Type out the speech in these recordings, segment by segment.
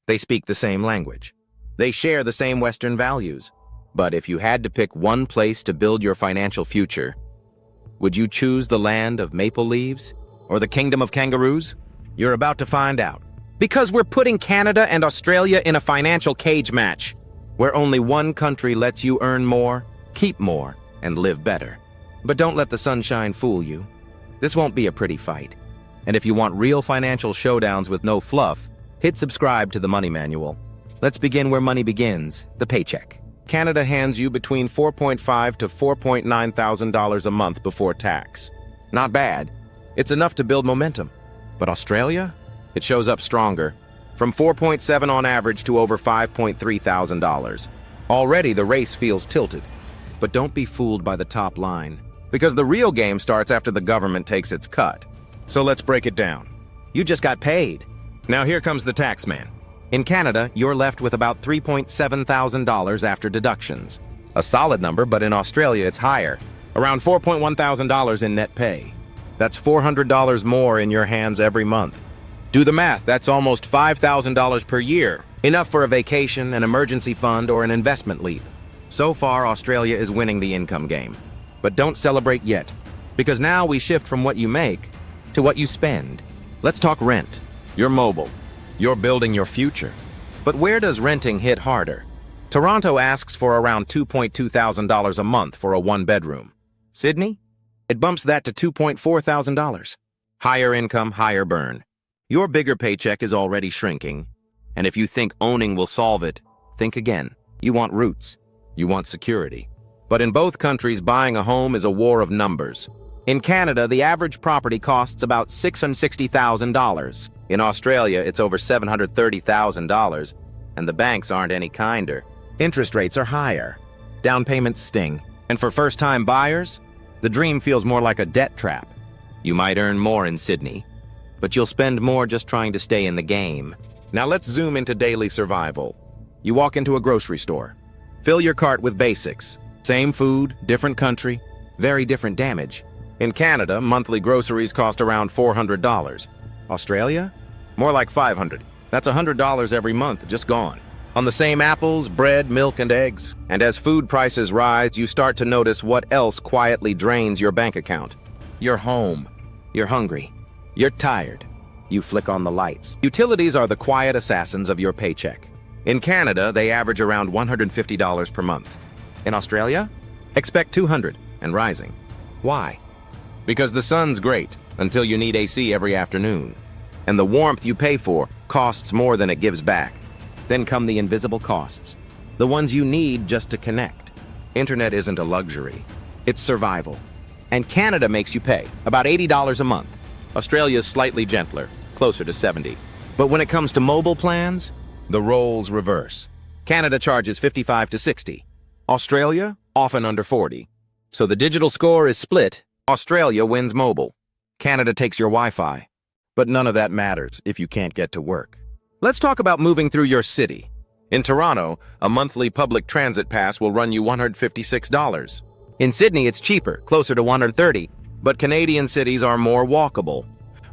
They speak the same language. They share the same Western values. But if you had to pick one place to build your financial future, would you choose the land of maple leaves or the kingdom of kangaroos? You're about to find out. Because we're putting Canada and Australia in a financial cage match, where only one country lets you earn more, keep more, and live better. But don't let the sunshine fool you. This won't be a pretty fight. And if you want real financial showdowns with no fluff, hit subscribe to the Money Manual. Let's begin where money begins, the paycheck. Canada hands you between $4.5 to $4.9 thousand a month before tax. Not bad. It's enough to build momentum. But Australia? It shows up stronger. From $4.7 on average to over $5.3 thousand. Already the race feels tilted. But don't be fooled by the top line, because the real game starts after the government takes its cut. So let's break it down. You just got paid. Now here comes the tax man. In Canada, you're left with about $3.7 thousand after deductions. A solid number, but in Australia it's higher. Around $4.1 thousand in net pay. That's $400 more in your hands every month. Do the math, that's almost $5,000 per year. Enough for a vacation, an emergency fund, or an investment leap. So far, Australia is winning the income game. But don't celebrate yet, because now we shift from what you make to what you spend. Let's talk rent. You're mobile. You're building your future. But where does renting hit harder? Toronto asks for around $2.2 thousand a month for a one-bedroom. Sydney? It bumps that to $2.4 thousand. Higher income, higher burn. Your bigger paycheck is already shrinking. And if you think owning will solve it, think again. You want roots. You want security. But in both countries, buying a home is a war of numbers. In Canada, the average property costs about $660,000. In Australia, it's over $730,000, and the banks aren't any kinder. Interest rates are higher. Down payments sting. And for first-time buyers, the dream feels more like a debt trap. You might earn more in Sydney, but you'll spend more just trying to stay in the game. Now let's zoom into daily survival. You walk into a grocery store. Fill your cart with basics. Same food, different country, very different damage. In Canada, monthly groceries cost around $400. Australia? More like $500. That's $100 every month, just gone. On the same apples, bread, milk, and eggs. And as food prices rise, you start to notice what else quietly drains your bank account. You're home. You're hungry. You're tired. You flick on the lights. Utilities are the quiet assassins of your paycheck. In Canada, they average around $150 per month. In Australia, expect $200 and rising. Why? Because the sun's great until you need AC every afternoon. And the warmth you pay for costs more than it gives back. Then come the invisible costs, the ones you need just to connect. Internet isn't a luxury, it's survival. And Canada makes you pay about $80 a month. Australia's slightly gentler, closer to $70. But when it comes to mobile plans, the roles reverse. Canada charges $55 to $60. Australia, often under $40. So the digital score is split. Australia wins mobile. Canada takes your Wi-Fi. But none of that matters if you can't get to work. Let's talk about moving through your city. In Toronto, a monthly public transit pass will run you $156. In Sydney, it's cheaper, closer to $130, but Canadian cities are more walkable,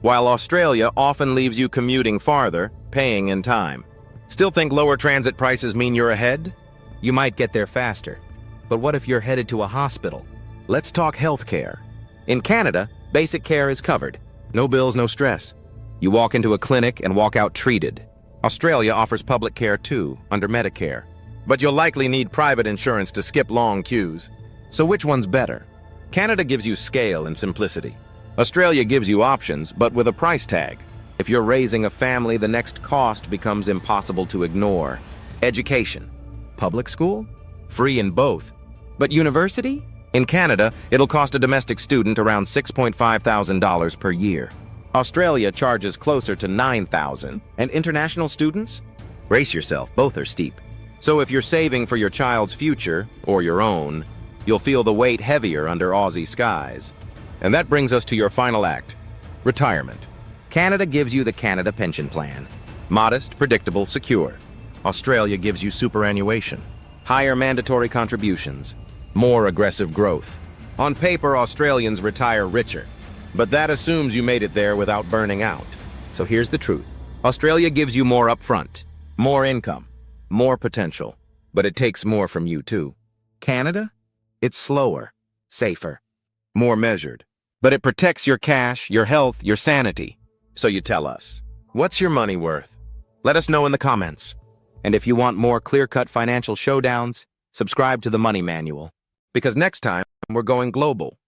while Australia often leaves you commuting farther, paying in time. Still think lower transit prices mean you're ahead? You might get there faster. But what if you're headed to a hospital? Let's talk healthcare. In Canada, basic care is covered. No bills, no stress. You walk into a clinic and walk out treated. Australia offers public care too, under Medicare. But you'll likely need private insurance to skip long queues. So which one's better? Canada gives you scale and simplicity. Australia gives you options, but with a price tag. If you're raising a family, the next cost becomes impossible to ignore. Education. Public school? Free in both. But university? In Canada, it'll cost a domestic student around $6.5 thousand per year. Australia charges closer to $9,000. And international students? Brace yourself, both are steep. So if you're saving for your child's future, or your own, you'll feel the weight heavier under Aussie skies. And that brings us to your final act, retirement. Canada gives you the Canada Pension Plan. Modest, predictable, secure. Australia gives you superannuation. Higher mandatory contributions. More aggressive growth. On paper, Australians retire richer. But that assumes you made it there without burning out. So here's the truth. Australia gives you more upfront. More income, more potential, but it takes more from you too. Canada? It's slower, safer, more measured, but it protects your cash, your health, your sanity. So you tell us, what's your money worth? Let us know in the comments. And if you want more clear-cut financial showdowns, subscribe to the Money Manual. Because next time, we're going global.